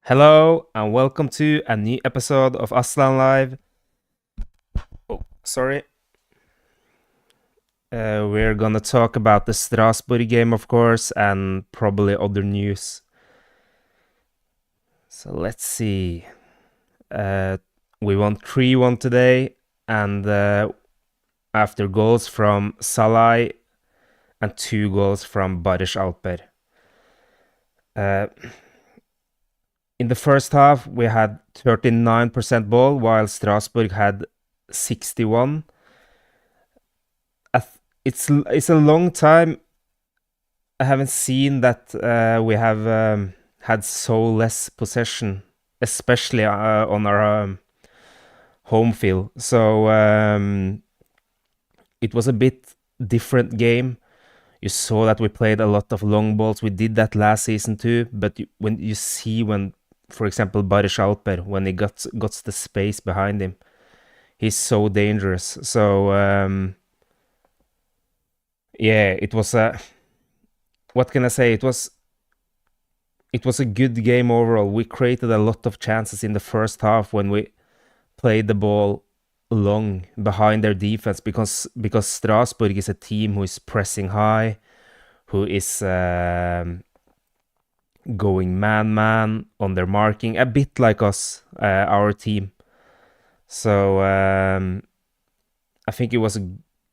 Hello and welcome to a new episode of Aslan Live. Oh, sorry. We're gonna talk about the Strasbourg game, of course, and probably other news. So let's see. We won 3-1 today, and after goals from Salah and 2 goals from Barış Alper. In the first half, we had 39% ball, while Strasbourg had 61. It's a long time. I haven't seen that we have had so less possession, especially on our home field. So it was a bit different game. You saw that we played a lot of long balls. We did that last season too. But when, for example, Barış Alper, when he got the space behind him, he's so dangerous. So yeah, it was a. What can I say? It was a good game overall. We created a lot of chances in the first half when we played the ball long behind their defense because Strasbourg is a team who is pressing high, who is going man on their marking, a bit like us, our team. So I think it was a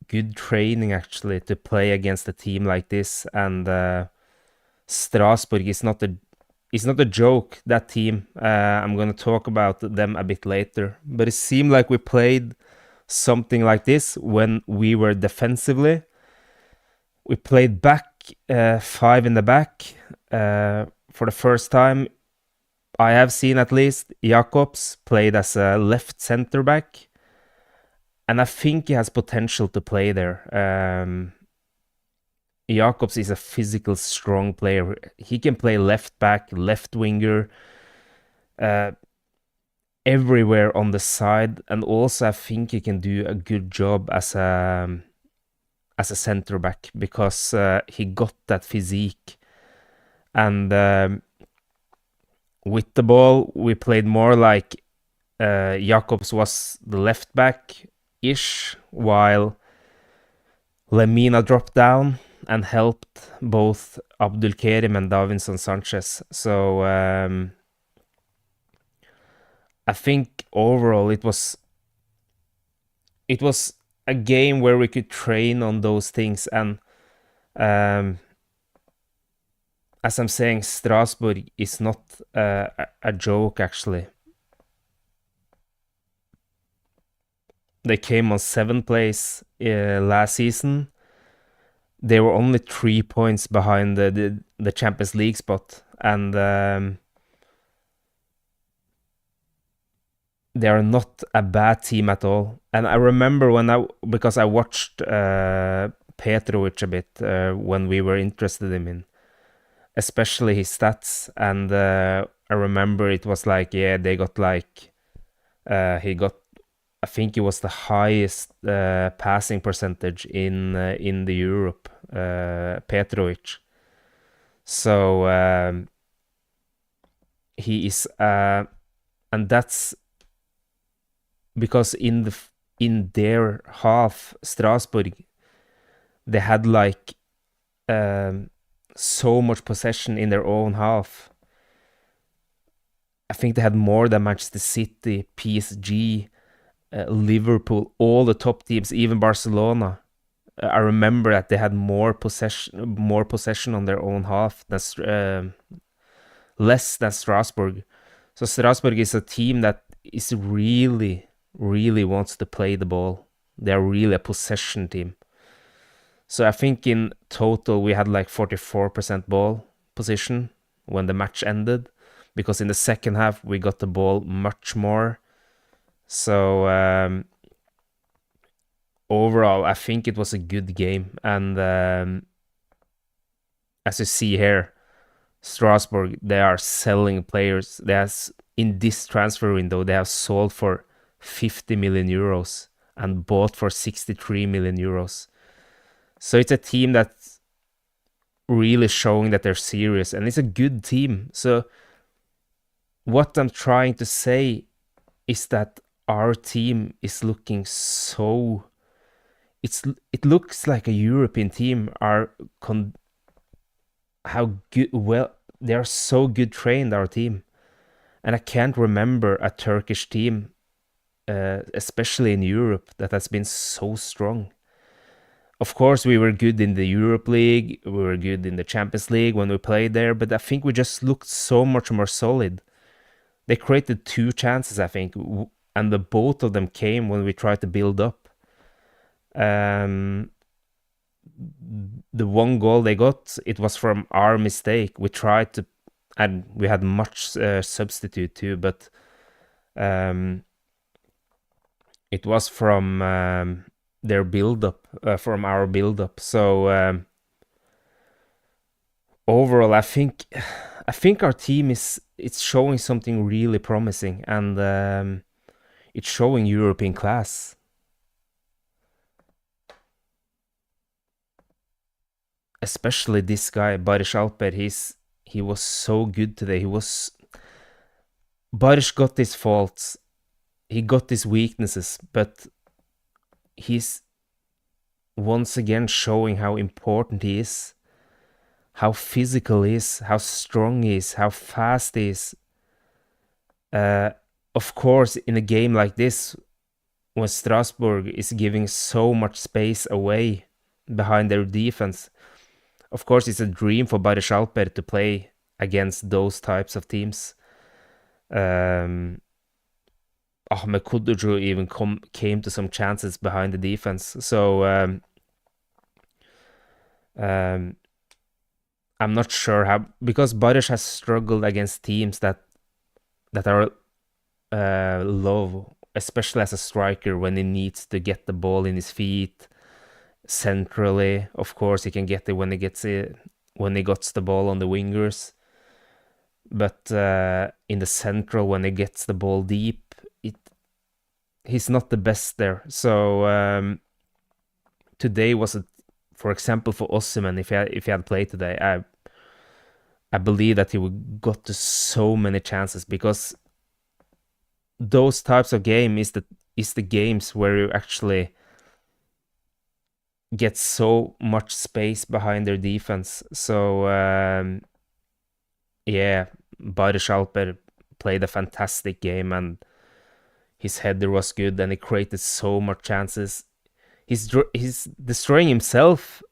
good training actually to play against a team like this, and Strasbourg is not a joke, that team. I'm gonna talk about them a bit later, but it seemed like we played something like this when we were defensively. We played back, five in the back. For the first time I have seen, at least, Jakobs played as a left center back, and I think he has potential to play there. Jakobs is a physical, strong player. He can play left back, left winger, everywhere on the side, and also I think he can do a good job as a center back because he got that physique. And with the ball, we played more like Jakobs was the left back ish, while Lemina dropped down and helped both Abdulkarim and Davinson Sanchez. So I think overall it was a game where we could train on those things. And as I'm saying, Strasbourg is not a joke actually. They came on 7th place last season. They were only 3 points behind the Champions League spot, and they are not a bad team at all. And I remember because I watched Petrovic a bit when we were interested in him, especially his stats, and I remember it was like, yeah, they got like he got, I think it was the highest passing percentage in the Europe, Petrovic. So he is, and that's because in their half, Strasbourg, they had like so much possession in their own half. I think they had more than Manchester City, PSG, Liverpool, all the top teams, even Barcelona. I remember that they had more possession on their own half than less than Strasbourg. So Strasbourg is a team that is really wants to play the ball. They are really a possession team. So I think in total we had like 44% ball position when the match ended, because in the second half we got the ball much more. So overall, I think it was a good game. And as you see here, Strasbourg, they are selling players. In this transfer window, they have sold for 50 million euros and bought for 63 million euros. So it's a team that's really showing that they're serious, and it's a good team. So what I'm trying to say is that our team is looking so it looks like a European team. How good, well, they are so good trained, our team. And I can't remember a Turkish team, especially in Europe, that has been so strong. Of course, we were good in the Europe League, we were good in the Champions League when we played there, but I think we just looked so much more solid. They created two chances, I think, and the both of them came when we tried to build up. Um, the one goal they got, it was from our mistake. We tried to, and we had much substitute too, but um, it was from their build-up, from our build-up. So overall, I think our team it's showing something really promising, and it's showing European class. Especially this guy, Barış Alper. He was so good today. Barış got his faults, he got his weaknesses, but he's once again showing how important he is, how physical he is, how strong he is, how fast he is. Uh, of course, in a game like this, when Strasbourg is giving so much space away behind their defense, of course, it's a dream for Barış Alper to play against those types of teams. Um, Ahmet Kuducu even came to some chances behind the defense. So um, I'm not sure how, because Barış has struggled against teams that are low, especially as a striker when he needs to get the ball in his feet centrally. Of course, he can get it when he gets the ball on the wingers, but in the central when he gets the ball deep, he's not the best there. So today was for example, for Osimhen, if he had played today, I believe that he would got to so many chances, because those types of game is the games where you actually get so much space behind their defense. So yeah, Barış Alper played a fantastic game, and his header was good, and he created so much chances. He's destroying himself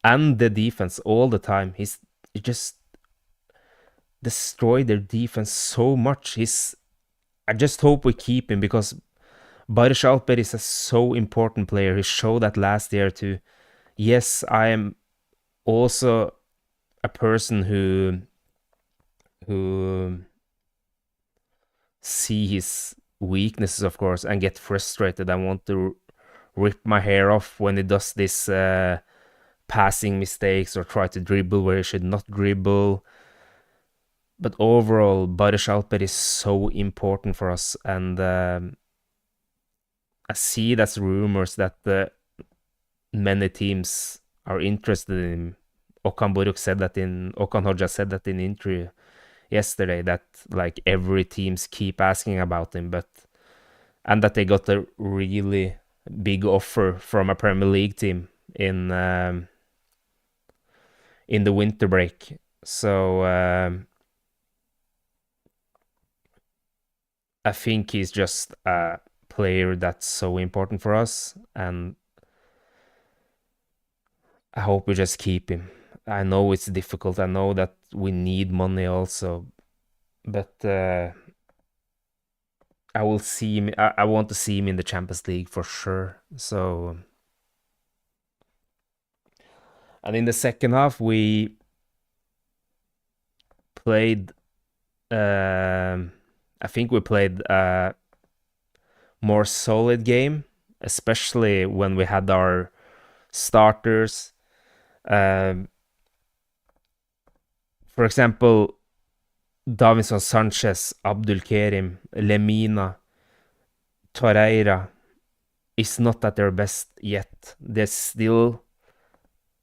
and the defense all the time. He just destroyed their defense so much. I just hope we keep him, because Barış Alper is a so important player. He showed that last year too. Yes, I am also a person who see his weaknesses, of course, and get frustrated. I want to rip my hair off when he does this passing mistakes or try to dribble where he should not dribble. But overall, Barış Alper is so important for us, and I see that's rumors that many teams are interested in him. Okan Hoxha said that in interview yesterday, that like every teams keep asking about him, and that they got a really big offer from a Premier League team in the winter break. So I think he's just a player that's so important for us, and I hope we just keep him. I know it's difficult. I know that we need money also, but I will see him. I want to see him in the Champions League for sure. So, and in the second half, we played. I think we played a more solid game, especially when we had our starters. For example, Davinson Sanchez, Abdul Kerim, Lemina, Torreira is not at their best yet. They still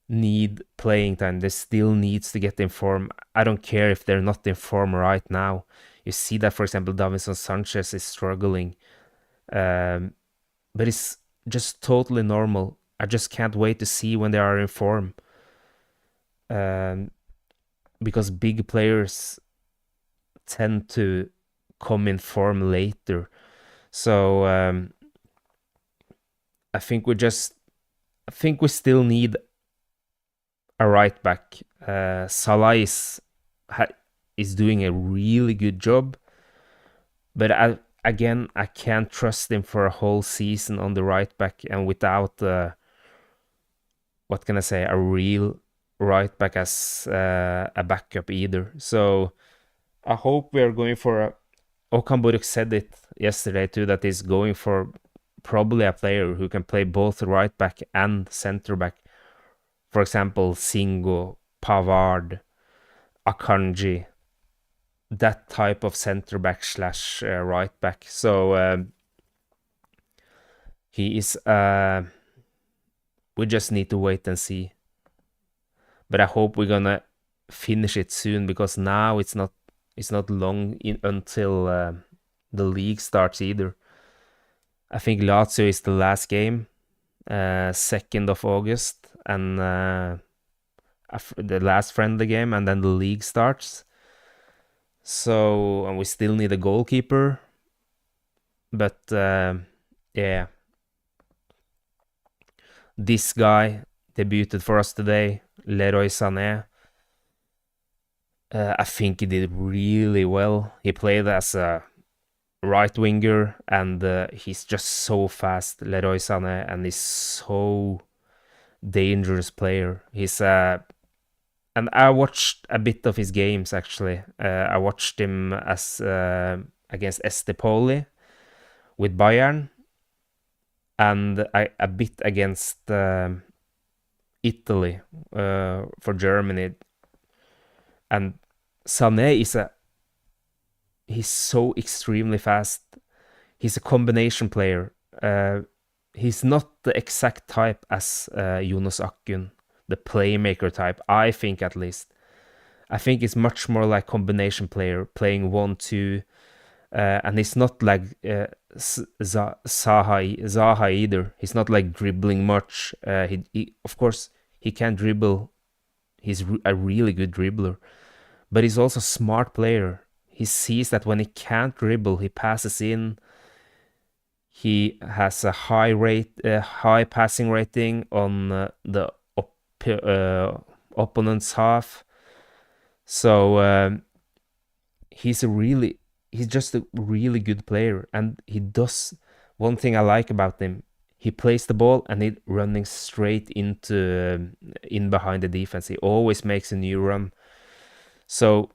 need playing time. They still needs to get in form. I don't care if they're not in form right now. You see that, for example, Davinson Sanchez is struggling. But it's just totally normal. I just can't wait to see when they are in form. Because big players tend to come in form later. So I think we still need a right back. Salah is doing a really good job, but I can't trust him for a whole season on the right back and without what can I say, a real right back as a backup either. So I hope we are going for a. Okan Buruk said it yesterday too, that he's going for probably a player who can play both right back and center back. For example, Singo, Pavard, Akanji, that type of center back slash right back. So he is. We just need to wait and see. But I hope we're gonna finish it soon, because now it's not long until the league starts either. I think Lazio is the last game, 2nd of August, and the last friendly game, and then the league starts. So, and we still need a goalkeeper. But yeah, this guy debuted for us today, Leroy Sane. I think he did really well. He played as a right winger, and he's just so fast, Leroy Sane, and he's so dangerous player. He's and I watched a bit of his games actually. I watched him as against Estepoli with Bayern, and a bit against Italy for Germany. And Sané he's so extremely fast. He's a combination player. He's not the exact type as Jonas Akkun, the playmaker type, I think at least. I think he's much more like combination player, playing 1-2, and he's not like Zaha either. He's not like dribbling much. He of course he can dribble. He's a really good dribbler, but he's also a smart player. He sees that when he can't dribble, he passes in. He has a high passing rating on the opponent's half. So he's just a really good player, and he does one thing I like about him. He plays the ball and he's running straight into in behind the defense. He always makes a new run. So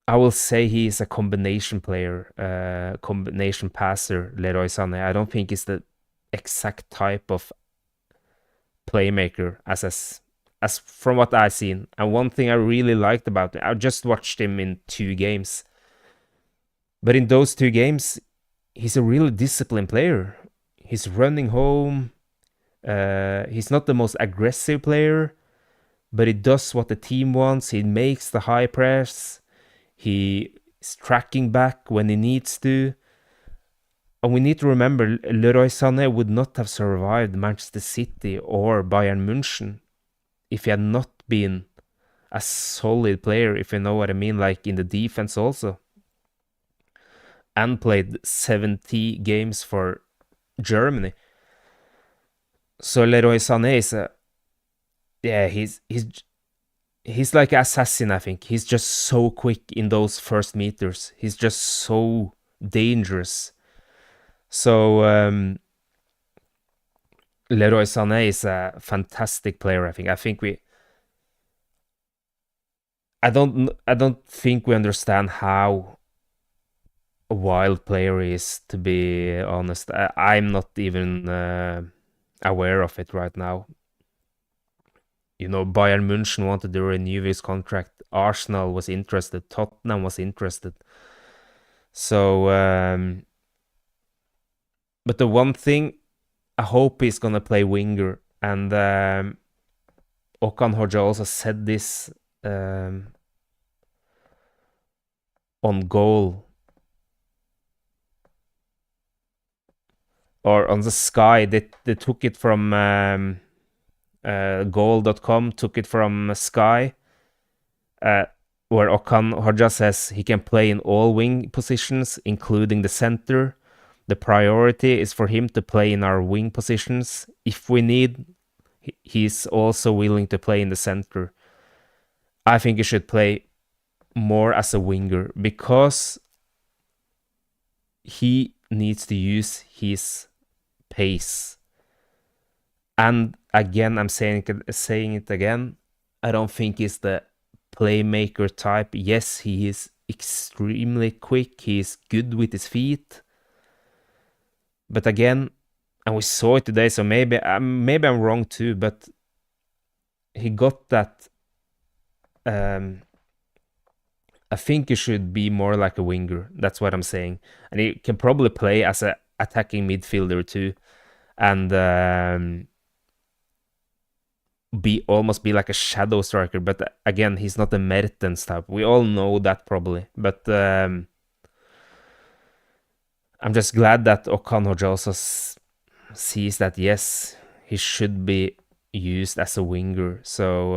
I will say he is a combination player, combination passer, Leroy Sané. I don't think he's the exact type of playmaker as from what I've seen. And one thing I really liked about him, I just watched him in 2 games. But in those 2 games, he's a really disciplined player. He's running home. He's not the most aggressive player, but he does what the team wants. He makes the high press. He is tracking back when he needs to. And we need to remember, Leroy Sané would not have survived Manchester City or Bayern München if he had not been a solid player, if you know what I mean, like in the defense also. And played 70 games for Germany. So Leroy Sané is he's like an assassin, I think. He's just so quick in those first meters. He's just so dangerous. So Leroy Sané is a fantastic player, I think. I don't think we understand how a wild player he is, to be honest. I'm not even aware of it right now. You know, Bayern München wanted to renew his contract. Arsenal was interested. Tottenham was interested. So, but the one thing, I hope he's gonna play winger. And Okan Hoxha also said this on goal or on the Sky. They took it from goal.com, took it from Sky, where Okan Hoxha says he can play in all wing positions, including the center. The priority is for him to play in our wing positions. If we need, he's also willing to play in the center. I think he should play more as a winger because he needs to use his pace. And again, I'm saying it again. I don't think he's the playmaker type. Yes, he is extremely quick. He is good with his feet. But again, and we saw it today, so maybe I'm wrong too. But he got that. I think he should be more like a winger. That's what I'm saying. And he can probably play as a attacking midfielder too, and almost be like a shadow striker. But again, he's not a Mertens type. We all know that probably. But I'm just glad that Okan Hoxha also sees that yes, he should be used as a winger. So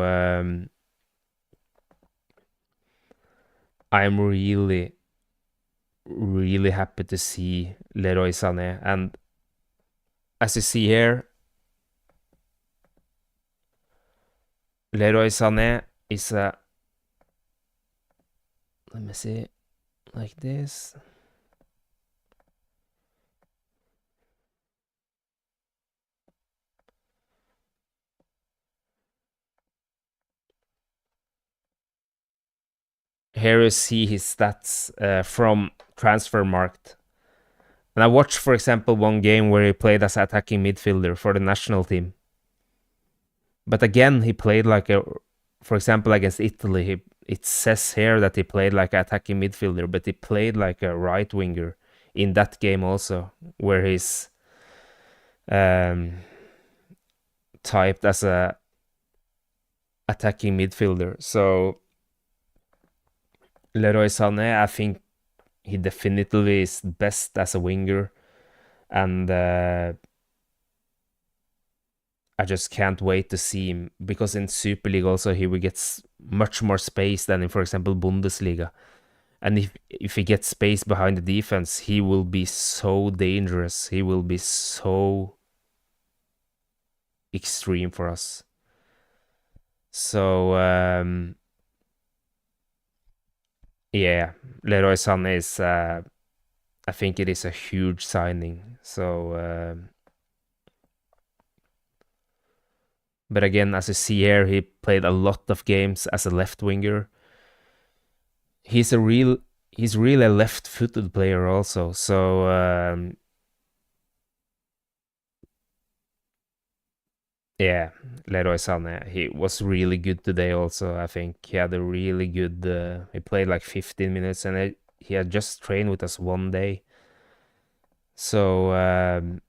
I'm really, really happy to see Leroy Sane. And as you see here, Leroy Sane is a, let me see, like this. Here you see his stats from Transfermarkt. And I watched, for example, one game where he played as attacking midfielder for the national team. But again, he played like for example, against Italy, it says here that he played like an attacking midfielder, but he played like a right winger in that game also, where he's typed as a attacking midfielder. So Leroy Sané, I think he definitively is best as a winger, and I just can't wait to see him, because in Super League also he will get much more space than in, for example, Bundesliga. And if he gets space behind the defense, he will be so dangerous. He will be so extreme for us. So yeah, Leroy Sané is I think it is a huge signing. So but again, as you see here, he played a lot of games as a left winger. He's really a left-footed player also. So yeah, Leroy Sané, he was really good today also. I think he had a really good, he played like 15 minutes, and he had just trained with us one day. So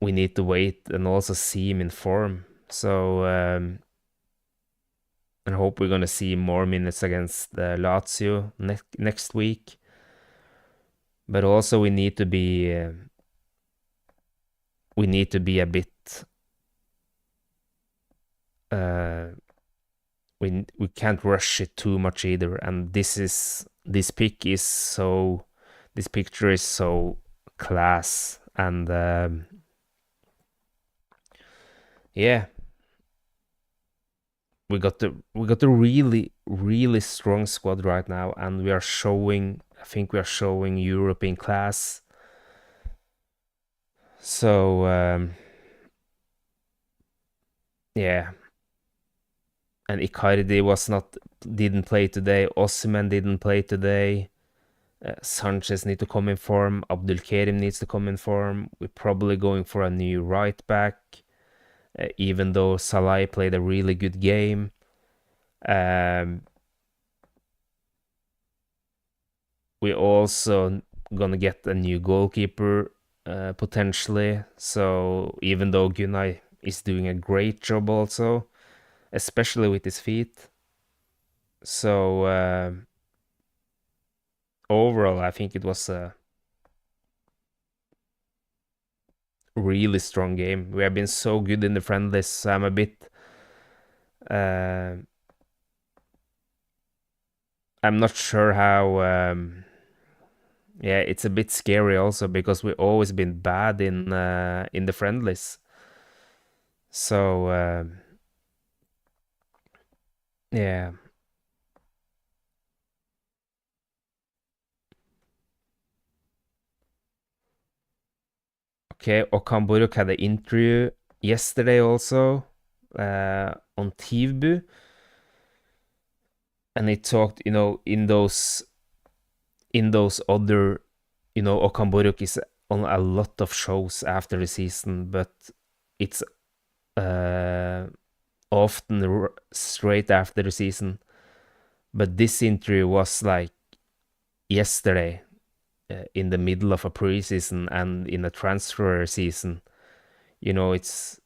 we need to wait and also see him in form. So I hope we're gonna see more minutes against Lazio next week. But also we need to be a bit we can't rush it too much either. And this picture is so class, and yeah, we got a really, really strong squad right now, and I think we are showing European class. So yeah, and Icardi didn't play today. Osimhen didn't play today. Sanchez need to come in form. Abdulkarim needs to come in form. We're probably going for a new right back, even though Salah played a really good game. We also gonna get a new goalkeeper potentially. So even though Gunay is doing a great job also, especially with his feet. So overall, I think it was a really strong game. We have been so good in the friendlies, so I'm a bit. Uh, I'm not sure how. Yeah, it's a bit scary also because we've always been bad in the friendlies. So yeah. Okay, Okan Buruk had an interview yesterday also on TVBU, and he talked, in those other, Okan Buruk is on a lot of shows after the season, but it's uh, often straight after the season. But this interview was like yesterday, in the middle of a preseason and in a transfer season. It's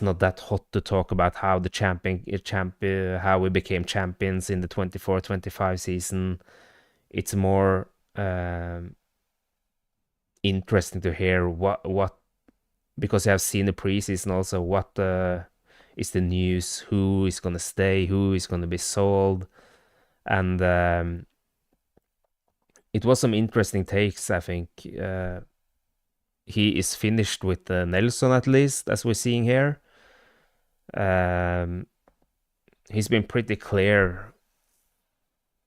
not that hot to talk about how the how we became champions in the 24-25 season. It's more interesting to hear what because I have seen the preseason also. What is the news? Who is gonna stay? Who is gonna be sold? And it was some interesting takes. I think he is finished with Nelsson, at least, as we're seeing here. Um, he's been pretty clear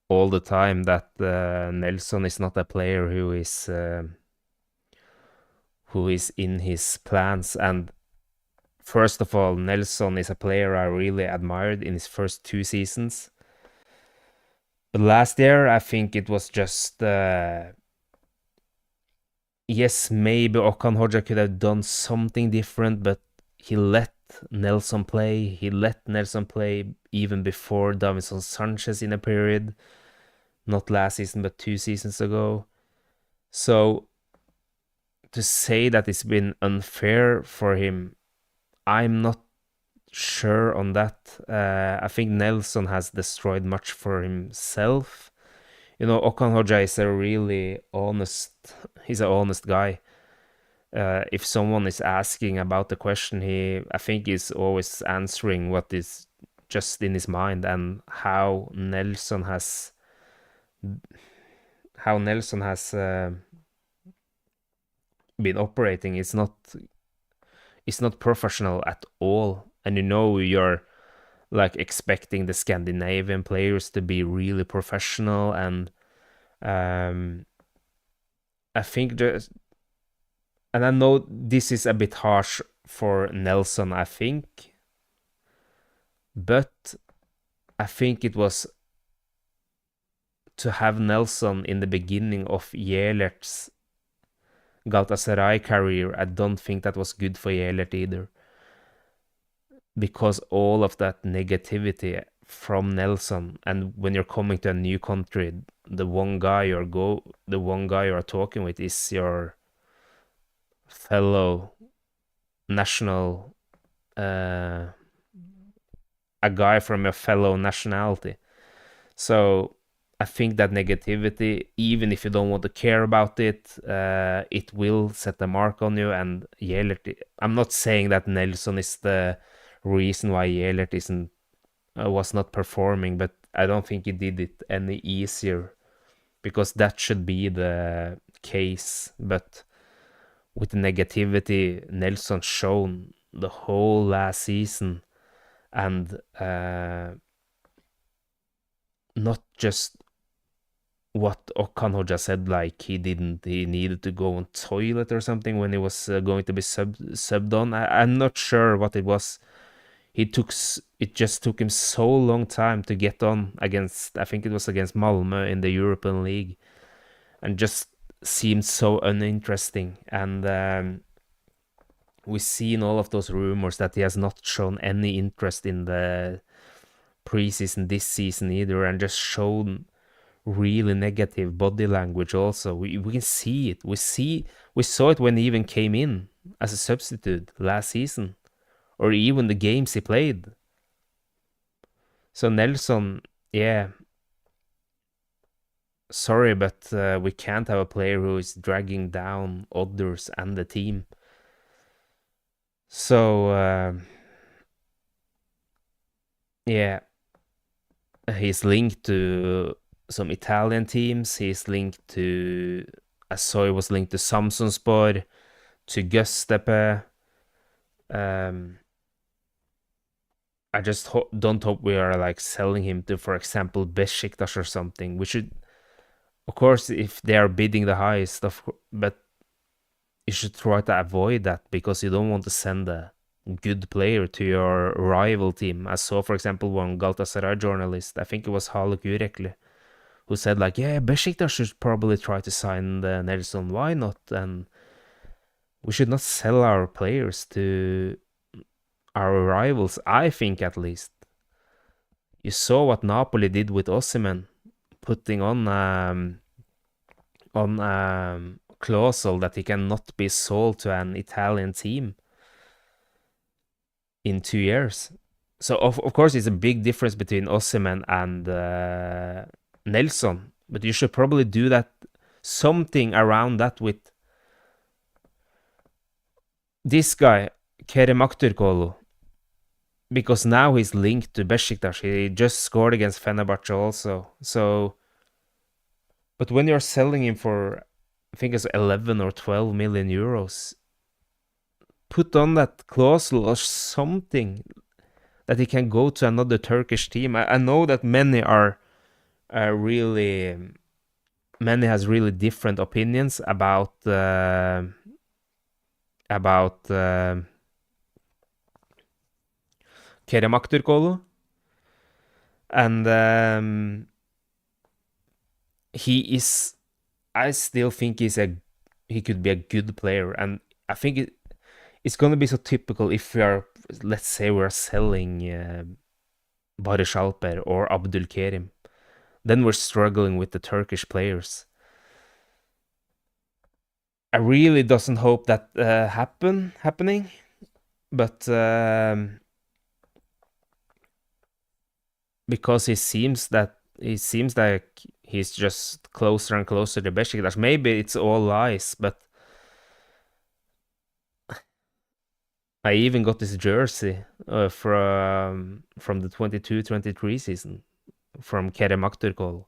all the time that Nelsson is not a player who is in his plans. And first of all, Nelsson is a player I really admired in his first two seasons. But last year, I think it was just yes, maybe Okan Hoxha could have done something different, but he let Nelsson play. He let Nelsson play even before Davinson Sanchez in a period. Not last season, but 2 seasons ago. So to say that it's been unfair for him, I'm not sure on that. I think Nelsson has destroyed much for himself. Okan Hoxha is a really he's an honest guy. If someone is asking about the question, I think he's always answering what is just in his mind. And how Nelsson has been operating is not professional at all. And you're like expecting the Scandinavian players to be really professional. And I think and I know this is a bit harsh for Nelsson, I think, but I think it was to have Nelsson in the beginning of Jelert's Galatasaray career. I don't think that was good for Jelert either, because all of that negativity from Nelsson, and when you're coming to a new country, the one guy you're talking with is your fellow national, uh, a guy from your fellow nationality. So I think that negativity, even if you don't want to care about it, it will set a mark on you. And Jelert, I'm not saying that Nelsson is the reason why Jelert was not performing, but I don't think he did it any easier, because that should be the case. But with the negativity Nelsson shown the whole last season, and not just what Okan Hoxha said, like he needed to go on toilet or something when he was going to be subbed on. I'm not sure what it was. It just took him so long time to get on against, I think it was against Malmö in the European League, and just seemed so uninteresting. And we've seen all of those rumors that he has not shown any interest in the preseason this season either, and just shown really negative body language also. We can see it. We saw it when he even came in as a substitute last season, or even the games he played. So Nelsson, yeah, sorry, but we can't have a player who is dragging down others and the team. So yeah, he's linked to some Italian teams. He's linked to, I saw he was linked to Samsunspor, to Göztepe. Um, I just don't hope we are like selling him to, for example, Besiktas or something. We should, of course, if they are bidding the highest, but you should try to avoid that because you don't want to send a good player to your rival team. I saw, for example, one Galatasaray journalist, I think it was Haluk Yürekli, who said like, yeah, Besiktas should probably try to sign the Nelsson. Why not? And we should not sell our players to our rivals, I think at least. You saw what Napoli did with Osimhen, putting on clausel that he cannot be sold to an Italian team in 2 years. So of course it's a big difference between Osimhen and Nelsson, but you should probably do that something around that with this guy Kerem Aktürkoglu, because now he's linked to Besiktas. He just scored against Fenerbahce also. So, but when you're selling him for, I think it's 11 or 12 million euros, put on that clause or something that he can go to another Turkish team. I know that many are really, many has really different opinions about Kerem Aktürkoglu, and he is. I still think he could be a good player, and I think it's gonna be so typical if we are, let's say, we're selling Barış Alper or Abdülkerim, then we're struggling with the Turkish players. I really doesn't hope that happening, but because he seems like he's just closer and closer to Besiktas. Maybe it's all lies, but I even got this jersey from the 22-23 season from Kerem Aktürkoglu.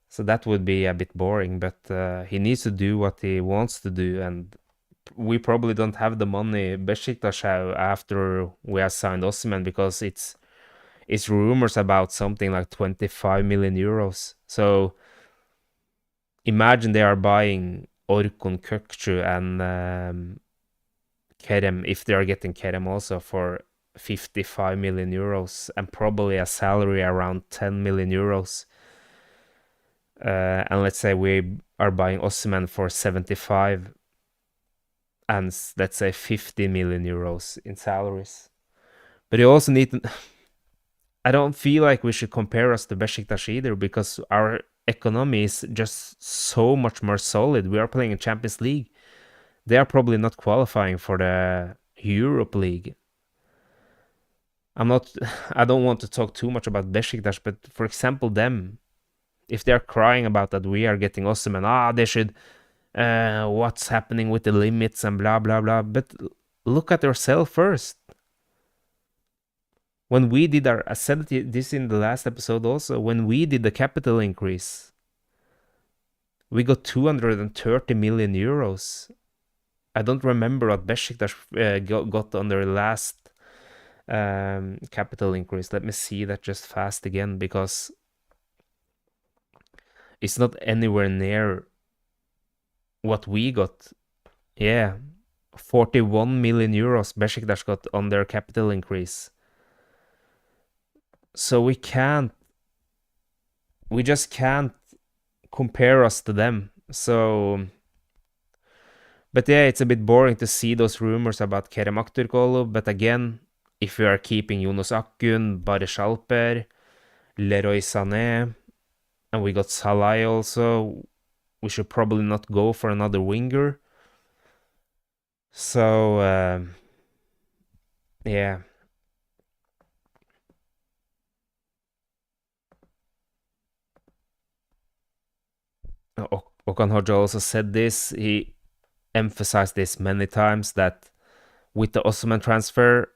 So that would be a bit boring, but he needs to do what he wants to do, and we probably don't have the money Besiktas have after we have signed Osimhen, because it's rumors about something like 25 million euros. So imagine they are buying Orkun Kökçü and Kerem, if they are getting Kerem also for 55 million euros and probably a salary around 10 million euros. And let's say we are buying Osimhen for 75 and let's say 50 million euros in salaries. But you also need to, I don't feel like we should compare us to Besiktas either, because our economy is just so much more solid. We are playing in Champions League. They are probably not qualifying for the Europe League. I don't want to talk too much about Besiktas, but for example, them, if they're crying about that we are getting Osimhen, they should, what's happening with the limits and blah, blah, blah. But look at yourself first. When we did I said this in the last episode also, when we did the capital increase, we got 230 million euros. I don't remember what Besiktas got on their last capital increase. Let me see that just fast again, because it's not anywhere near what we got. Yeah, 41 million euros Besiktas got on their capital increase. So we just can't compare us to them. So, but yeah, it's a bit boring to see those rumors about Kerem Aktürkoglu. But again, if we are keeping Yunus Akgün, Barış Alper, Leroy Sané, and we got Salah also, we should probably not go for another winger. So, yeah. Okan Hoxha also said this. He emphasized this many times that with the Osman transfer,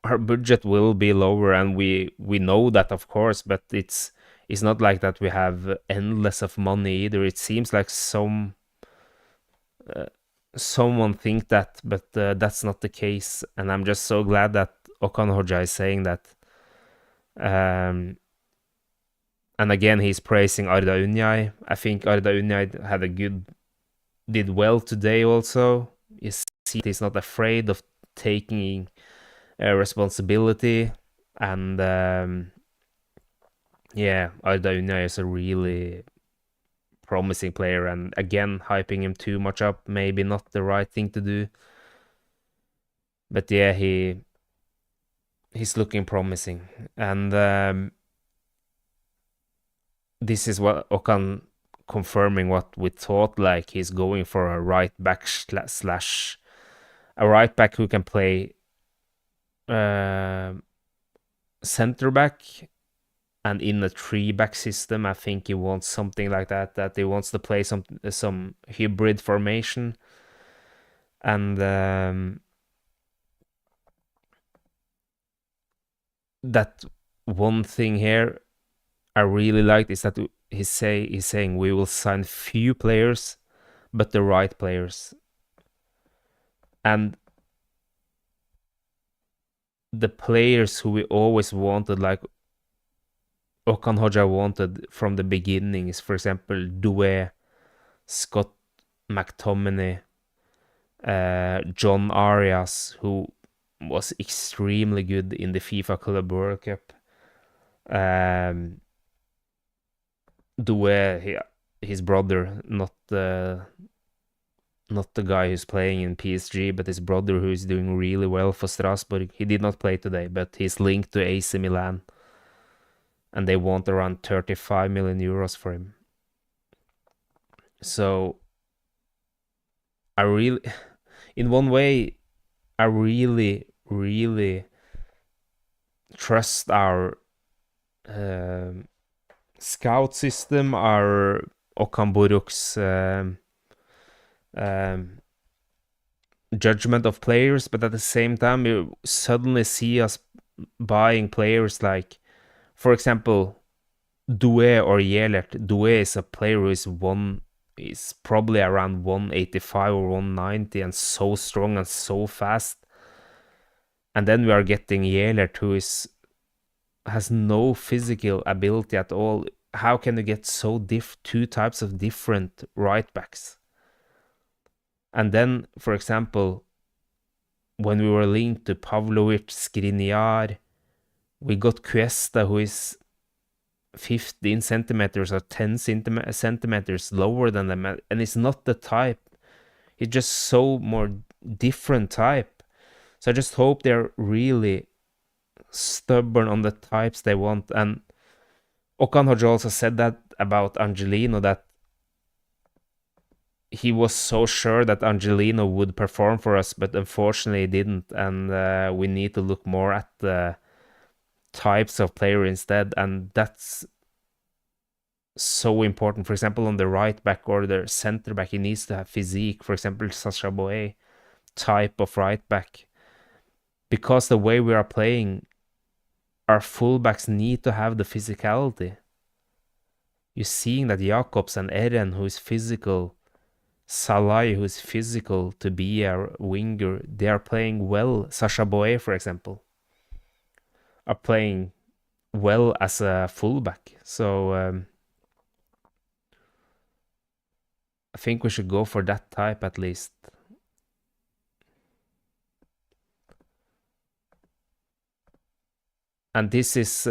our budget will be lower, and we know that, of course, but it's not like that we have endless of money either. It seems like uh, someone think that, but that's not the case, and I'm just so glad that Okan Hoxha is saying that. Um, and again, he's praising Arda Ünyay. I think Arda Ünyay did well today also. You see, he's not afraid of taking responsibility, and yeah, Arda Ünyay is a really promising player, and again, hyping him too much up, maybe not the right thing to do. But yeah, he's looking promising, and this is what Okan confirming what we thought. Like, he's going for a right back slash a right back who can play uh, center back, and in a 3-back system. I think he wants something like that. That he wants to play some hybrid formation, and that one thing here I really liked is that he's saying we will sign few players, but the right players, and the players who we always wanted, like Okan Hoxha wanted from the beginning, is, for example, Doué, Scott McTominay, John Arias, who was extremely good in the FIFA Club World Cup. Doué, his brother, not the guy who's playing in PSG, but his brother, who is doing really well for Strasbourg. He did not play today, but he's linked to AC Milan, and they want around 35 million euros for him. So I really, in one way, I really, really trust our scout system, our Okan Buruk's judgment of players, but at the same time, you suddenly see us buying players like, for example, Doué or Yelert. Doué is a player who is probably around 185 or 190 and so strong and so fast. And then we are getting Yelert, who has no physical ability at all. How can you get two types of different right backs? And then, for example, when we were linked to Pavlovic, Skriniar, we got Cuesta, who is 15 centimeters or 10 centimeters lower than them, and it's not the type. He's just so more different type. So I just hope they're really stubborn on the types they want. And Okan Hoxha also said that about Angelino, that he was so sure that Angelino would perform for us, but unfortunately he didn't, and we need to look more at the types of player instead, and that's so important. For example, on the right back or the center back, he needs to have physique. For example, Sacha Boey type of right back, because the way we are playing, our fullbacks need to have the physicality. You're seeing that Jakobs and Eren, who is physical, Salai, who is physical to be a winger, they are playing well. Sacha Boey, for example, are playing well as a fullback. So I think we should go for that type at least. And this is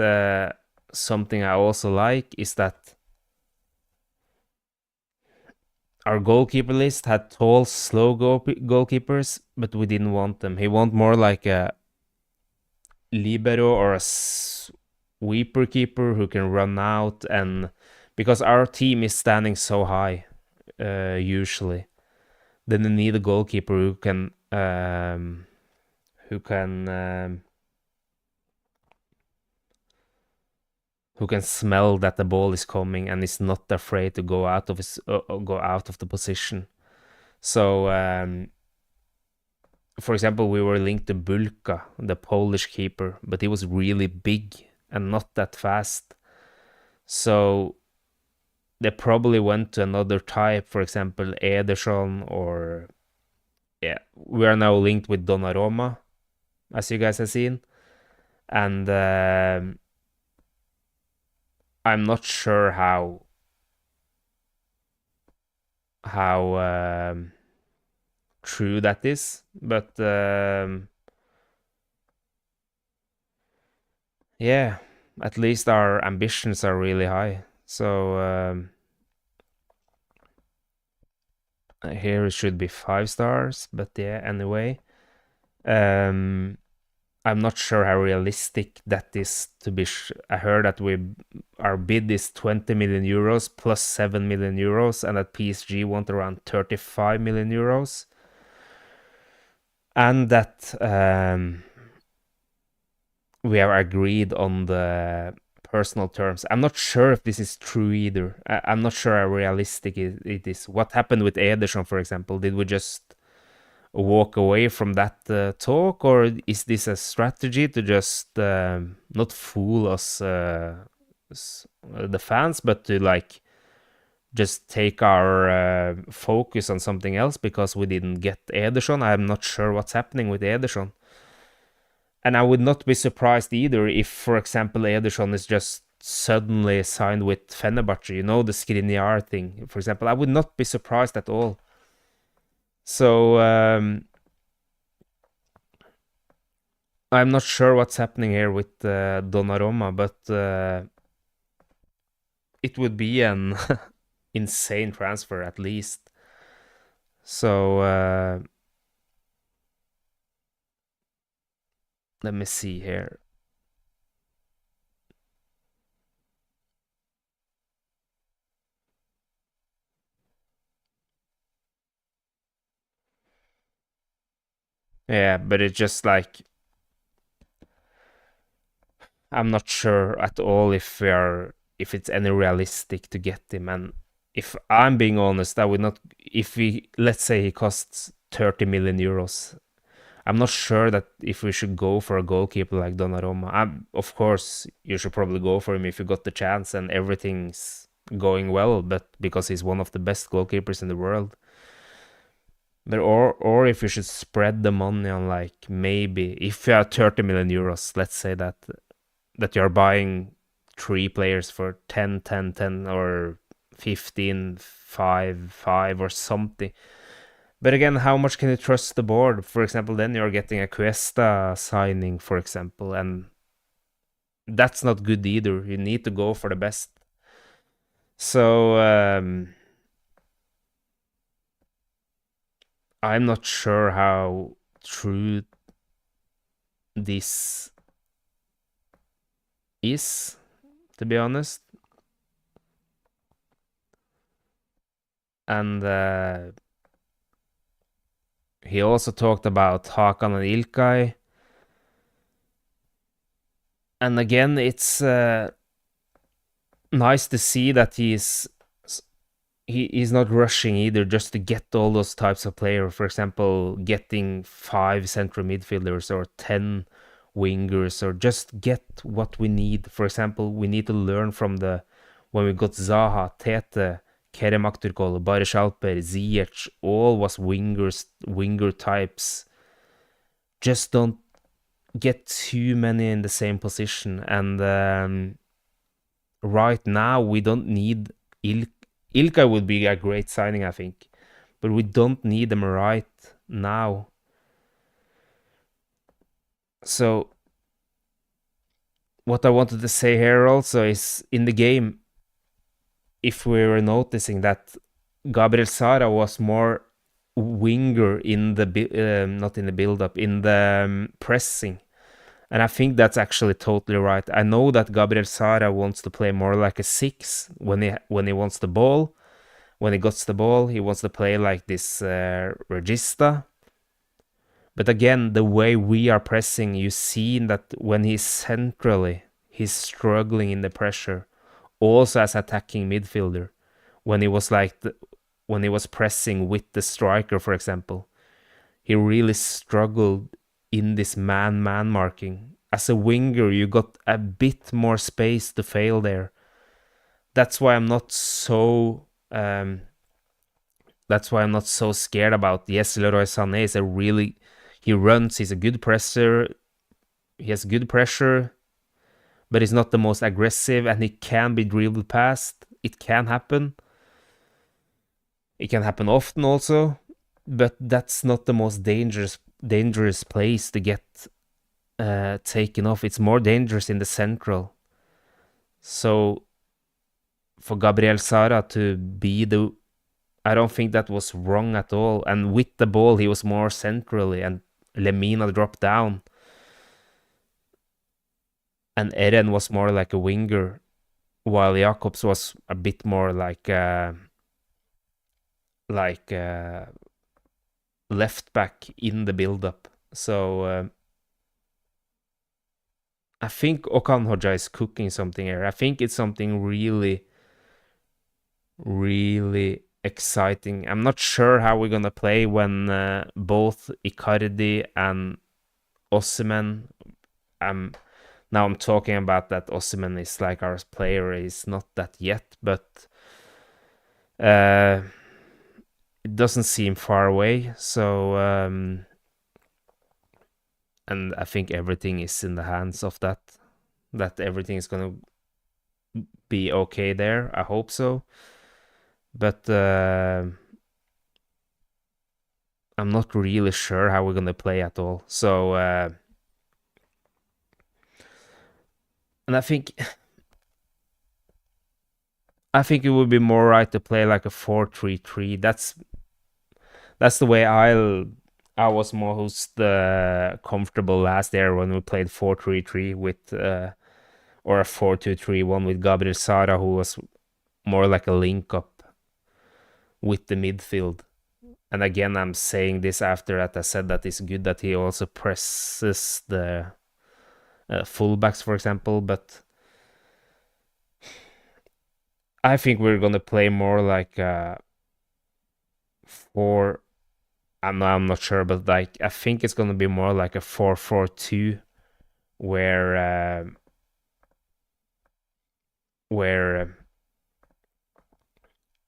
something I also like, is that our goalkeeper list had tall, slow goalkeepers, but we didn't want them. He want more like a libero or a sweeper keeper who can run out, and because our team is standing so high, usually, then they need a goalkeeper who can who can smell that the ball is coming and is not afraid to go out of the position. So, for example, we were linked to Bulka, the Polish keeper, but he was really big and not that fast. So they probably went to another type, for example, Ederson, or yeah, we are now linked with Donnarumma, as you guys have seen, and I'm not sure how true that is, but yeah, at least our ambitions are really high. So here it should be 5 stars, but yeah, anyway. I'm not sure how realistic that is to be. I heard that our bid is 20 million euros plus 7 million euros, and that PSG want around 35 million euros, and that we have agreed on the personal terms. I'm not sure if this is true either. I'm not sure how realistic it is. What happened with Ederson, for example? Did we just walk away from that talk, or is this a strategy to just not fool us, the fans, but to like just take our focus on something else because we didn't get Ederson? I'm not sure what's happening with Ederson. And I would not be surprised either if, for example, Ederson is just suddenly signed with Fenerbahce, you know, the Skriniar thing, for example. I would not be surprised at all. So I'm not sure what's happening here with Donnarumma, but it would be an insane transfer at least. So let me see here. Yeah, but it's just like I'm not sure at all if it's any realistic to get him. And if I'm being honest, I would not. If let's say he costs 30 million euros, I'm not sure that if we should go for a goalkeeper like Donnarumma. Of course, you should probably go for him if you got the chance and everything's going well, but because he's one of the best goalkeepers in the world. But or if you should spread the money on, like, maybe if you have 30 million euros, let's say that you're buying 3 players for 10, 10, 10, or 15, 5, 5 or something. But again, how much can you trust the board? For example, then you're getting a Cuesta signing, for example, and that's not good either. You need to go for the best. So I'm not sure how true this is, to be honest. And he also talked about Hakan and Ilkay. And again, it's nice to see that he's not rushing either, just to get all those types of players. For example, getting 5 central midfielders or 10 wingers, or just get what we need. For example, we need to learn from when we got Zaha, Tete, Kerem Aktürkoglu, Barış Alper, Ziyech, all was winger types. Just don't get too many in the same position. And right now, we don't need Ilkay would be a great signing, I think. But we don't need them right now. So what I wanted to say here also is, in the game, if we were noticing that Gabriel Sara was more winger in the not in the build-up, in the pressing. And I think that's actually totally right. I know that Gabriel Sara wants to play more like a 6 when he wants the ball. When he gets the ball, he wants to play like this regista. But again, the way we are pressing, you see that when he's centrally, he's struggling in the pressure, also as attacking midfielder. When he was when he was pressing with the striker, for example, he really struggled in this man-man marking. As a winger, you got a bit more space to fail there. That's why I'm not so. That's why I'm not so scared about. Yes, Leroy Sane is a really. He runs. He's a good presser. He has good pressure, but he's not the most aggressive, and he can be dribbled past. It can happen. It can happen often also, but that's not the most dangerous place to get taken off. It's more dangerous in the central. So for Gabriel Sara to be the, I don't think that was wrong at all. And with the ball, he was more centrally, and Lemina dropped down, and Eren was more like a winger, while Jakobs was a bit more like left back in the build-up. So I think Okan Hoxha is cooking something here. I think it's something really, really exciting. I'm not sure how we're gonna play when both Icardi and Osimhen. Now I'm talking about that Osimhen is like our player. He's not that yet, but it doesn't seem far away. So and I think everything is in the hands of that. That everything is gonna be okay there. I hope so. But I'm not really sure how we're gonna play at all. So and I think it would be more right to play like a 4-3-3. That's the way I was most comfortable last year when we played 4-3-3 with or a 4-2-3-1 with Gabriel Sara, who was more like a link up with the midfield. And again, I'm saying this after that I said that it's good that he also presses the fullbacks, for example, but I think we're gonna play more like four. I'm not sure, but like I think it's gonna be more like a 4-4-2, where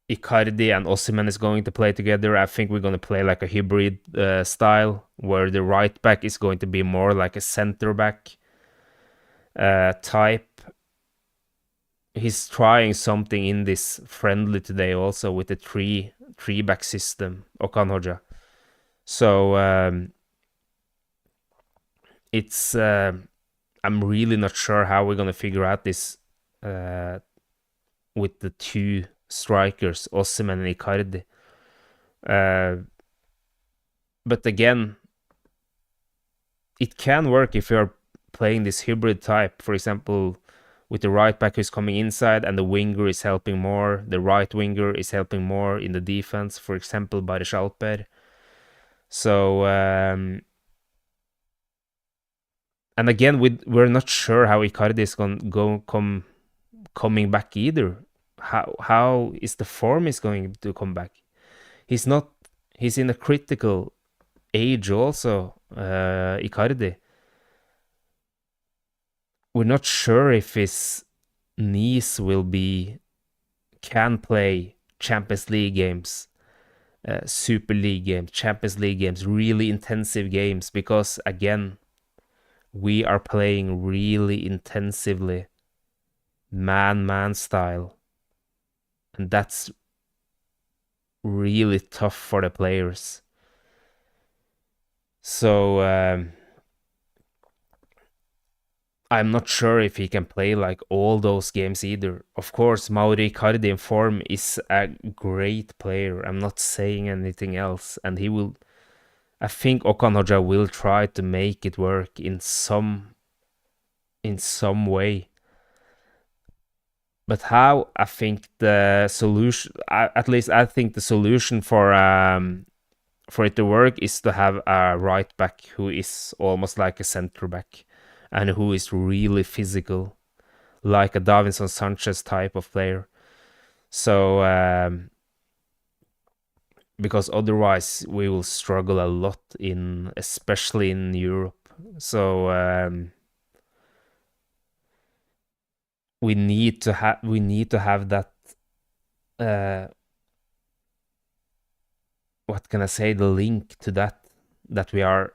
Icardi and Osimhen is going to play together. I think we're going to play like a hybrid style, where the right back is going to be more like a center back type. He's trying something in this friendly today also with the three back system, Okan Hoxha. So it's I'm really not sure how we're going to figure out this with the two strikers, Osimhen and Icardi. But again, it can work if you're playing this hybrid type, for example, with the right back who's coming inside and the winger is helping more, the right winger is helping more in the defense, for example, Barış Alper. So, and again, we're not sure how Icardi is coming back either. How is the form is going to come back? He's in a critical age also, Icardi. We're not sure if his knees can play Champions League games, Super League games, Champions League games, really intensive games, because again, we are playing really intensively, man style. And that's really tough for the players. So I'm not sure if he can play like all those games either. Of course, Mauro Icardi in form is a great player. I'm not saying anything else. And I think Okan Hoxha will try to make it work in some way. But how? I think the solution, at least I think the solution for it to work is to have a right back who is almost like a center back and who is really physical. like a Davinson Sanchez type of player. So because otherwise we will struggle a lot especially in Europe. So we need to have that. What can I say? The link to that we are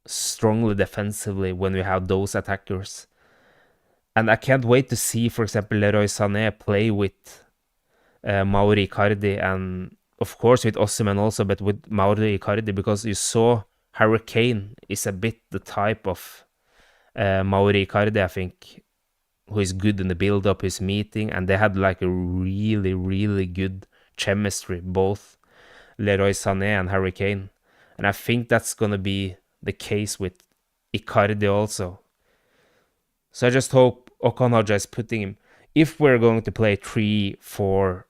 strongly defensively when we have those attackers. And I can't wait to see, for example, Leroy Sané play with Mauro Icardi, and of course with Osimhen also, but with Mauro Icardi, because you saw Harry Kane is a bit the type of Mauro Icardi, I think, who is good in the build-up, his meeting, and they had like a really, really good chemistry, both Leroy Sané and Harry Kane. And I think that's going to be the case with Icardi also. So I just hope Okan Hoxha is putting him, if we're going to play 3-4-1-2,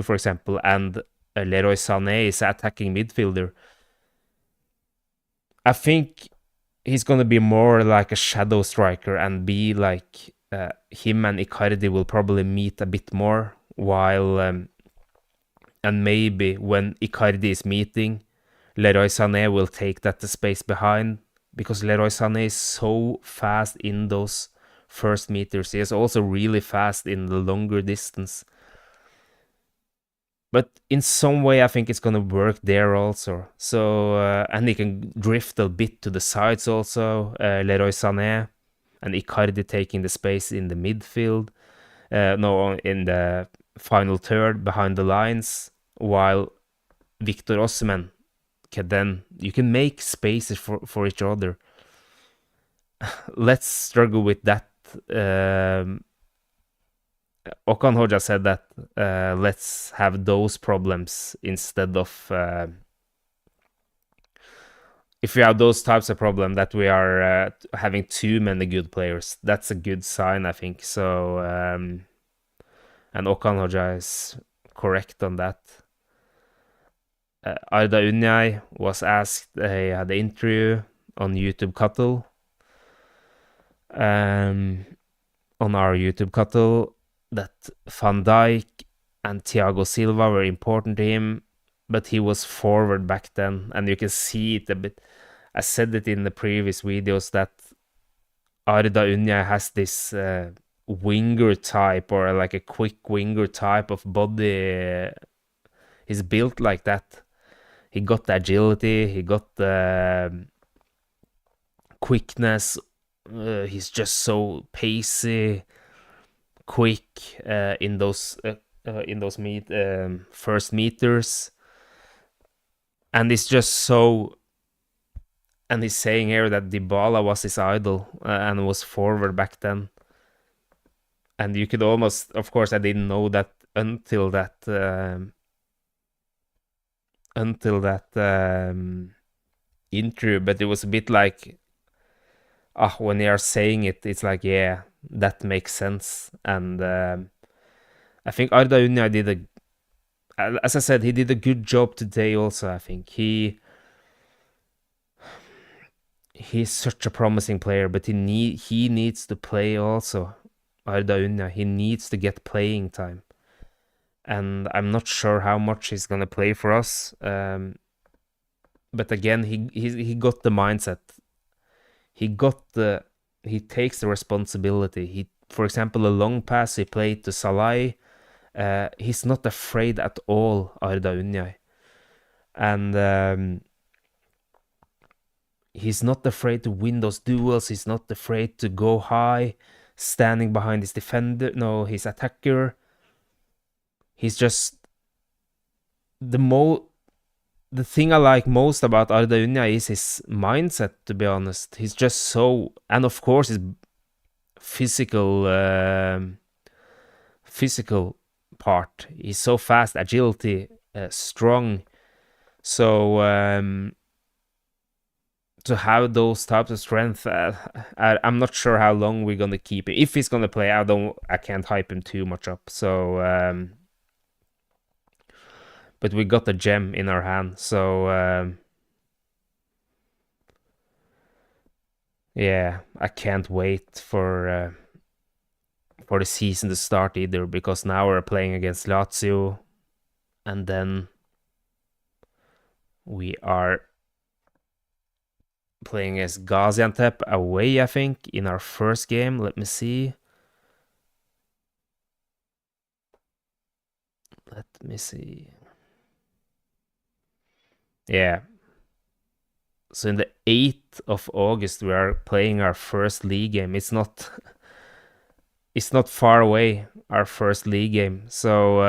for example, and Leroy Sané is attacking midfielder, I think he's going to be more like a shadow striker and be like him and Icardi will probably meet a bit more, while and maybe when Icardi is meeting, Leroy Sané will take that the space behind, because Leroy Sané is so fast in those first meters. He is also really fast in the longer distance. But in some way, I think it's gonna work there also. So and he can drift a bit to the sides also. Leroy Sané and Icardi taking the space in the midfield. No, in the final third behind the lines, while Victor Osimhen you can make spaces for each other. Let's struggle with that. Okan Hoxha said that let's have those problems instead of if we have those types of problem that we are having too many good players. That's a good sign, I think. So and Okan Hoxha is correct on that. Arda Ünyay was asked, he had an interview on YouTube Cuttle, on our YouTube Cuttle, that Van Dijk and Thiago Silva were important to him, but he was forward back then, and you can see it a bit. I said it in the previous videos that Arda Ünyay has this winger type, or like a quick winger type of body. He's built like that. He got the agility, he got the quickness. He's just so pacey, quick in those first meters, and it's just so. And he's saying here that Dybala was his idol and was forward back then. And you could almost, of course, I didn't know that until that interview, but it was a bit like, when they are saying it, it's like, yeah, that makes sense. And I think Arda Ünyay as I said, he did a good job today also. I think he's such a promising player, but he needs to play also. Arda Ünyay, he needs to get playing time, and I'm not sure how much he's gonna play for us. But again, he got the mindset. He takes the responsibility. For example, a long pass he played to Salah. He's not afraid at all, Arda Ünyay, and he's not afraid to win those duels. He's not afraid to go high, standing behind his defender. No, his attacker. He's just the thing I like most about Arda Ünyay is his mindset, to be honest. He's just so, and of course his physical part. He's so fast, agility, strong. So to have those types of strength, I'm not sure how long we're gonna keep him. If he's gonna play, I can't hype him too much up. So but we got a gem in our hand. So Yeah, I can't wait for the season to start either, because now we're playing against Lazio, and then we are playing as Gaziantep away, I think, in our first game. Let me see. Let me see. Yeah. So in the 8th of August we are playing our first league game. It's not far away, our first league game. So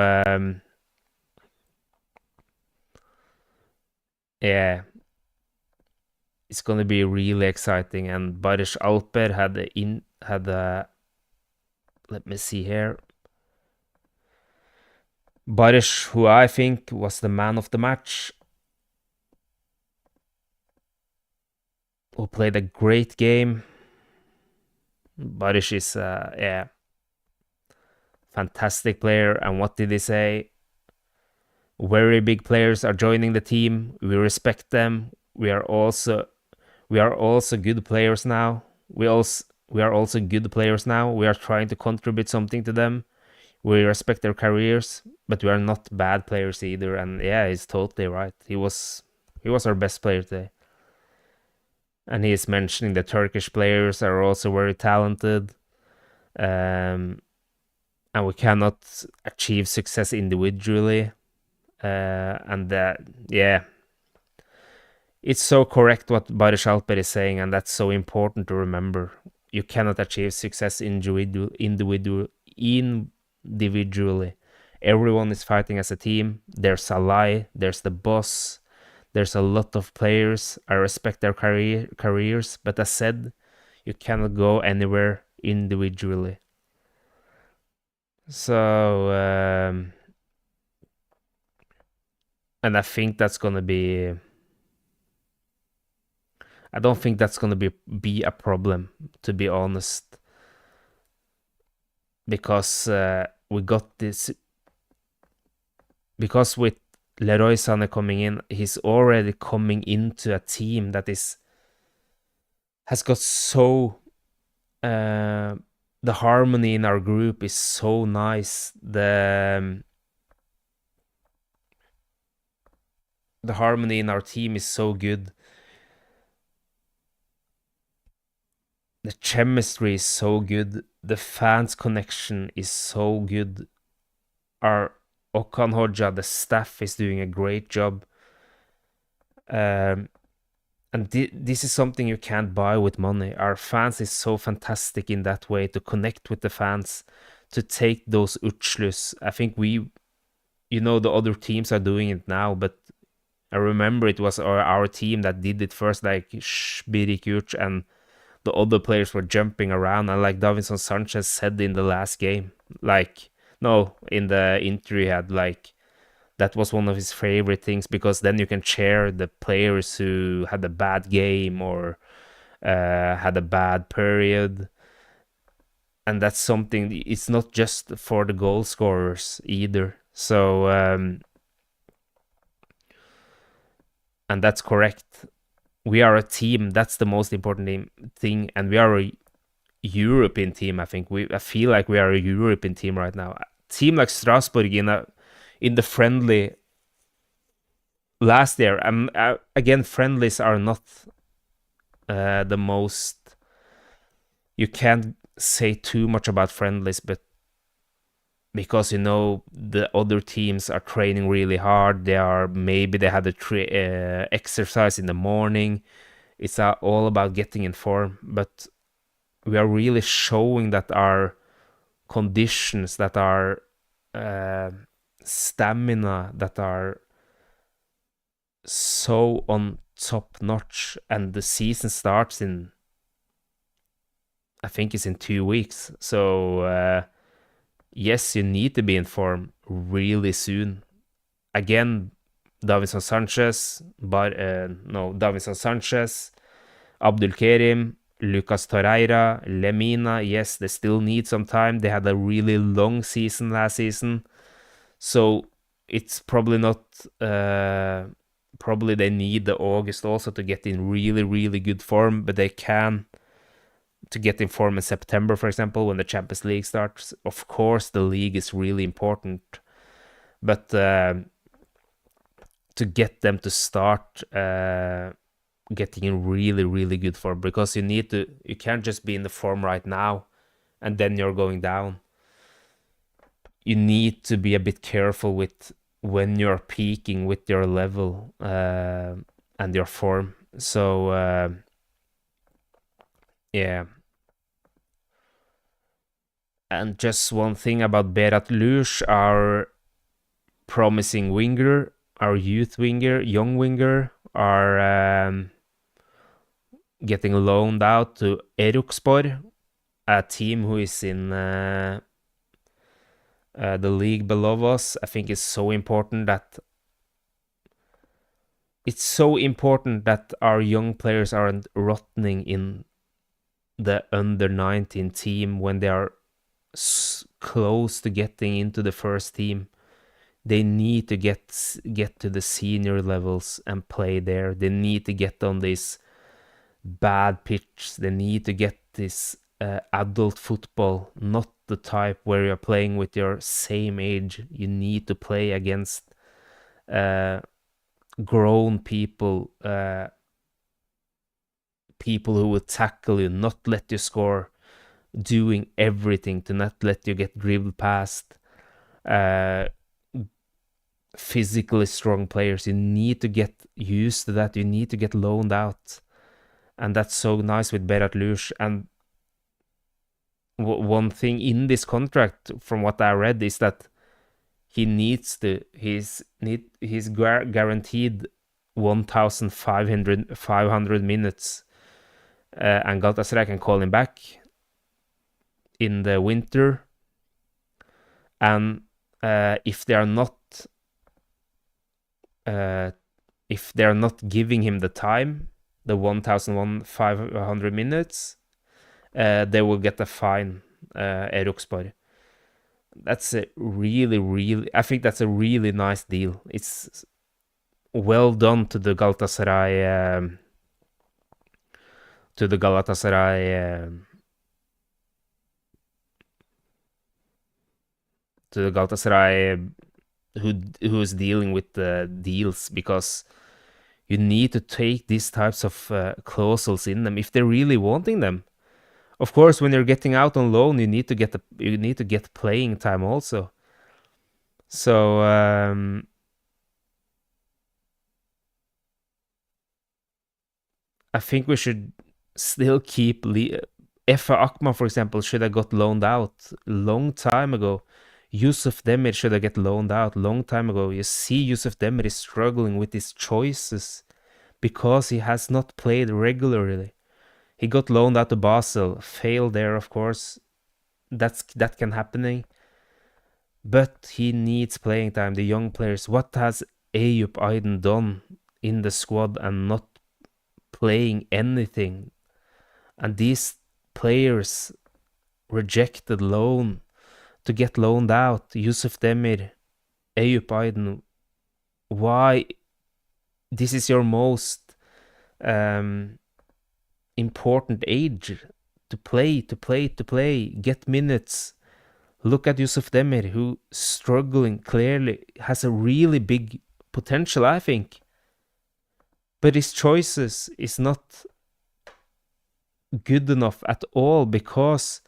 yeah, it's gonna be really exciting. And Barış Alper had a let me see here. Barış, who I think was the man of the match, who played a great game. Barış is yeah, fantastic player. And what did he say? Very big players are joining the team. We respect them. We are also good players now. We are also good players now. We are trying to contribute something to them. We respect their careers, but we are not bad players either. And yeah, he's totally right. He was our best player today. And he is mentioning the Turkish players are also very talented. And we cannot achieve success individually. And that, yeah, it's so correct what Barış Alper is saying, and that's so important to remember. You cannot achieve success individually. Everyone is fighting as a team. There's a lie. There's the boss. There's a lot of players. I respect their careers, but as said, you cannot go anywhere individually. So, and I think that's gonna be. I don't think that's gonna be a problem, to be honest, because we got this. Because with Leroy Sane coming in, he's already coming into a team that has got so the harmony in our group is so nice. The harmony in our team is so good. The chemistry is so good. The fans' connection is so good. Our Okan Hoxha, the staff is doing a great job. And this is something you can't buy with money. Our fans is so fantastic in that way, to connect with the fans, to take those utslus. I think the other teams are doing it now, but I remember it was our team that did it first, like Birikuc, and the other players were jumping around. And like Davinson Sanchez said in the last game, in the interview he had, like, that was one of his favorite things, because then you can cheer the players who had a bad game or had a bad period. And that's something, it's not just for the goal scorers either. So, and that's correct. We are a team. That's the most important thing. And we are a European team, I think. I feel like we are a European team right now. A team like Strasbourg in the friendly last year. Again, friendlies are not the most. You can't say too much about friendlies, but because the other teams are training really hard. They had a exercise in the morning. It's all about getting in form, but we are really showing that our conditions, that our stamina, that are so on top notch. And the season starts I think it's in 2 weeks. So yes, you need to be in form really soon. Again, Davinson Sanchez, Abdulkarim, Lucas Torreira, Lemina. Yes, they still need some time. They had a really long season last season, so it's probably not. Probably they need the August also to get in really, really good form, but they can to get in form in September, for example, when the Champions League starts. Of course, the league is really important, but to get them to start getting in really, really good form, because you can't just be in the form right now and then you're going down. You need to be a bit careful with when you're peaking with your level and your form. So yeah. And just one thing about Berat Lush, our promising winger, our youth winger, young winger, are getting loaned out to Erukspor, a team who is in the league below us. I think it's so important that our young players aren't rotting in the under 19 team when they are close to getting into the first team. They need to get to the senior levels and play there. They need to get on this bad pitch. They need to get this adult football, not the type where you're playing with your same age. You need to play against grown people, people who will tackle you, not let you score, doing everything to not let you get dribbled past. Physically strong players. You need to get used to that. You need to get loaned out. And that's so nice with Berat Lush. And one thing in this contract, from what I read, is that he's guaranteed 1,500 minutes, and Galatasaray can call him back in the winter. And if they are not giving him the time, the 1,500 minutes, they will get a fine, Erukspor. That's a I think that's a really nice deal. It's well done to the Galatasaray, who's dealing with the deals, because you need to take these types of clauses in them if they're really wanting them. Of course, when you're getting out on loan, you need to get playing time also. So I think we should still keep Efe Akman, for example, should have got loaned out long time ago. Yusuf Demir should have got loaned out long time ago. You see Yusuf Demir is struggling with his choices because he has not played regularly. He got loaned out to Basel, failed there, of course. That can happen. But he needs playing time, the young players. What has Eyüp Aydın done in the squad and not playing anything? And these players rejected loan to get loaned out. Yusuf Demir, Eyüp Aydın. Why? This is your most important age to play, get minutes. Look at Yusuf Demir, who struggling, clearly has a really big potential, I think. But his choices is not good enough at all, because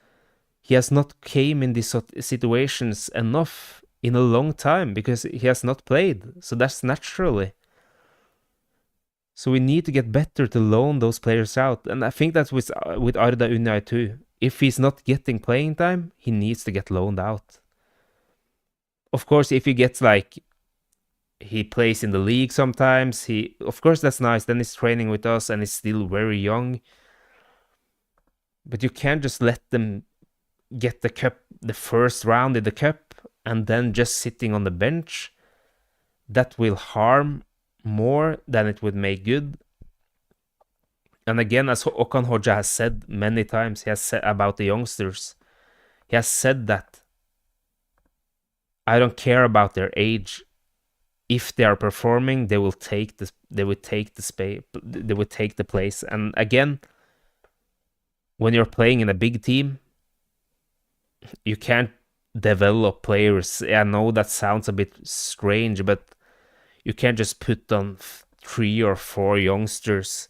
he has not came in these situations enough in a long time, because he has not played. So that's naturally. So we need to get better to loan those players out. And I think that's with Arda Ünyay too. If he's not getting playing time, he needs to get loaned out. Of course, if he gets he plays in the league sometimes, of course that's nice. Then he's training with us and he's still very young. But you can't just let them get the cup, the first round in the cup, and then just sitting on the bench. That will harm more than it would make good. And again, as Okan Hoca has said many times, he has said about the youngsters, he has said that I don't care about their age. If they are performing, they will take the place. And again, when you're playing in a big team, you can't develop players. I know that sounds a bit strange, but you can't just put on 3 or 4 youngsters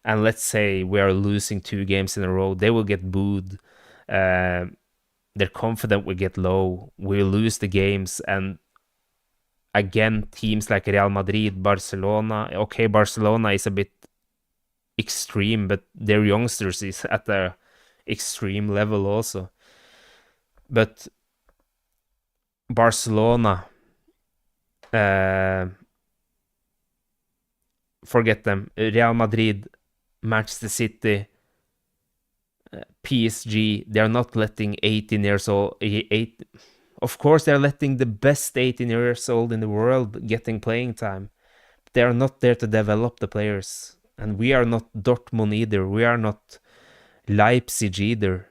and let's say we are losing 2 games in a row. They will get booed. Their confidence will get low. We'll lose the games. And again, teams like Real Madrid, Barcelona. Okay, Barcelona is a bit extreme, but their youngsters is at the extreme level also. But Barcelona, forget them. Real Madrid, Manchester City, PSG, they're not letting 18 years old, of course they're letting the best 18 years old in the world getting playing time. They are not there to develop the players. And we are not Dortmund either. We are not Leipzig either.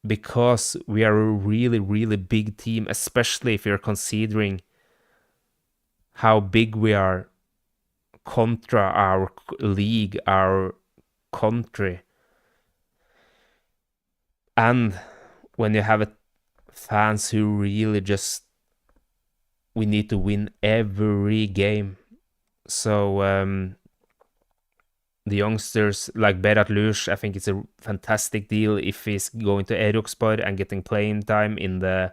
Because we are a really, really big team, especially if you're considering how big we are contra our league, our country. And when you have fans who really just, we need to win every game. So the youngsters like Berat Lush, I think it's a fantastic deal if he's going to Erokspor and getting playing time in the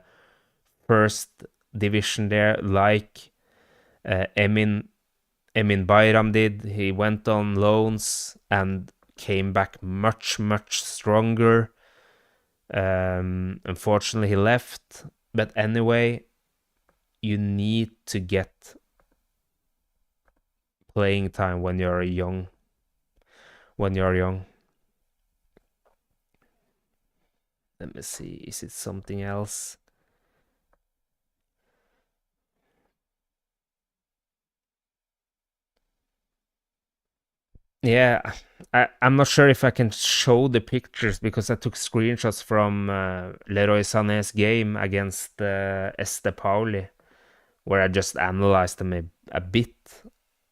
first division there, like Emin Bayram did. He went on loans and came back much, much stronger. Unfortunately, he left. But anyway, you need to get playing time when you're young. Let me see, is it something else? Yeah, I'm not sure if I can show the pictures because I took screenshots from Leroy Sane's game against Este Pauli, where I just analyzed them a bit.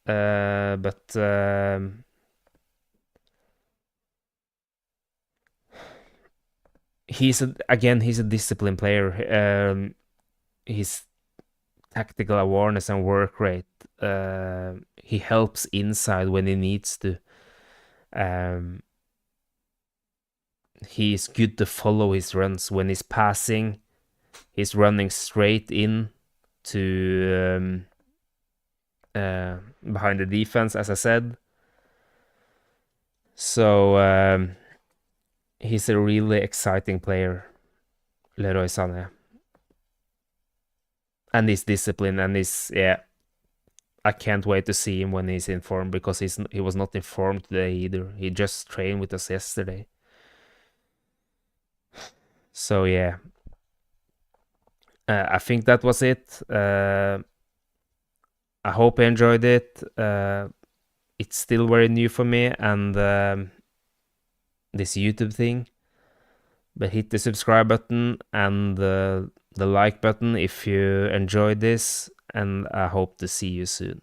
But he's a disciplined player. His tactical awareness and work rate. He helps inside when he needs to. He's good to follow his runs. When he's passing, he's running straight in to behind the defense, as I said. So he's a really exciting player, Leroy Sané. And he's disciplined and I can't wait to see him when he's in form because he was not in form today either. He just trained with us yesterday. So yeah, I think that was it. I hope you enjoyed it. It's still very new for me and this YouTube thing. But hit the subscribe button and the like button if you enjoyed this, and I hope to see you soon.